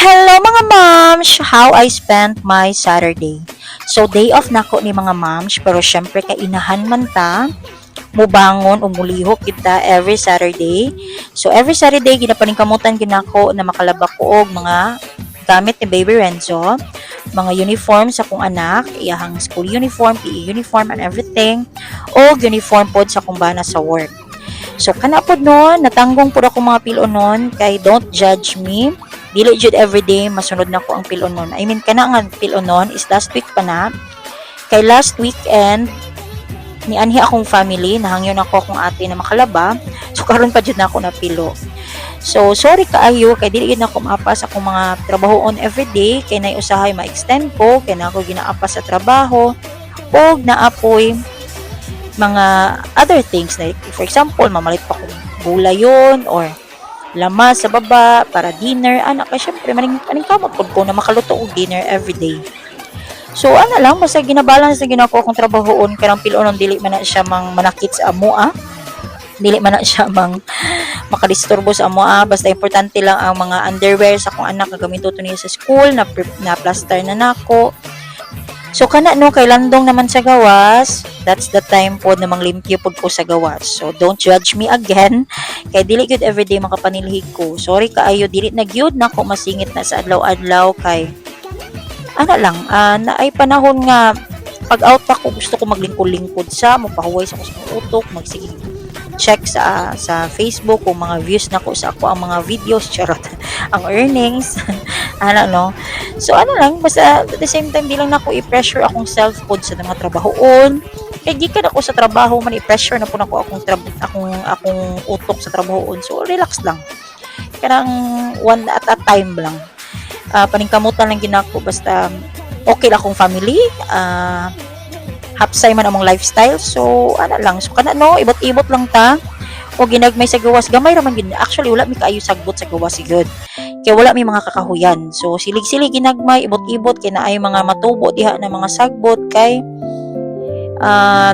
Hello mga moms! How I spent my Saturday. So day off na ko ni mga moms, pero syempre kainahan man ta, mubangon o mulihok kita every Saturday. So every Saturday ginapaningkamutan ginako na makalaba ko og mga gamit ni Baby Renzo, mga uniform sa akong anak, iyahang school uniform, PE uniform and everything, o uniform pod sa akong bana sa work. So kana pod noon, natanggong pod ako mga pilon noon kay don't judge me. Dili jud everyday masunod na ko ang pilon noon. I mean kana nga pilon noon is last week pa na. Kay last weekend ni anhi akong family, nahangyon ako akong ate na makalaba. So karon pa jud na ako na pilo. So sorry kaayo kay dili gid na ko maapas akong mga trabaho on everyday kay nay usahay ma-extend ko kay na ako ginaapas sa trabaho og naapoy mga other things like for example mamalit pa ko gulayon or lamas sa baba para dinner anak kay syempre maningkamot pod ko na makaluto og dinner everyday. So ana lang basta ginabalance na ginako akong trabahoon karang pilonon dili man na siya manakit sa amoa. Dili man na siya makadisturbo sa amoa basta importante lang ang mga underwear sa akong anak nga gamito to niya sa school na plaster na nako. So kana no kay landong naman sa gawas, that's the time po na manglimpyo pud ko sa gawas. So don't judge me again kay dili gyud everyday makapanilhig ko. Sorry kaayo dili na gyud nako masingit na sa adlaw-adlaw kay ana lang na ay panahon nga pag out ako gusto ko maglingkod-lingkod sa mapahuway sa kusang utok, magsige check sa Facebook kung mga views nako sa ako ang mga videos charot ang earnings ano no. So ano lang basta at the same time di lang nako i-pressure akong self pod sa mga trabahoon kay gikan ako sa trabaho man i-pressure na po nako akong utok sa trabahoon. So relax lang kanang one at a time lang. Paningkamutan lang ginako basta okay lang akong family, hapsay man among lifestyle. So ana lang so kana no ibot-ibot lang ta o ginagmay sa gawas gamay ra man gid actually wala mi kaayo sagbot sa gawas gyud kay wala mi mga kakahuyan. So silig-silig ginagmay ibot-ibot kay naay mga matubo diha na mga sagbot kay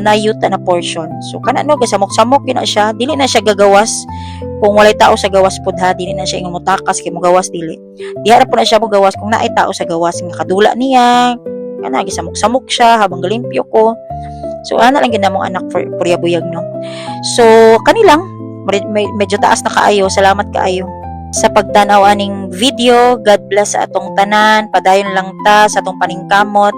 nayuta na portion. So kana no gasamok-samok yun na siya, dili na siya gagawas kung walay tao sa gawas pod ha, dili na siya ingon mutakas kay mo gawas dili. Diha ra po na siya mo gawas kung naay tao sa gawas nga kadula niya kana gisamok-samok siya habang galimpyo ko. So ana lang ginamong anak for buyag no. So kanilang medyo taas na kaayo. Salamat kaayo sa pagtanaw aning video. God bless sa atong tanan. Padayon lang ta sa atong paningkamot.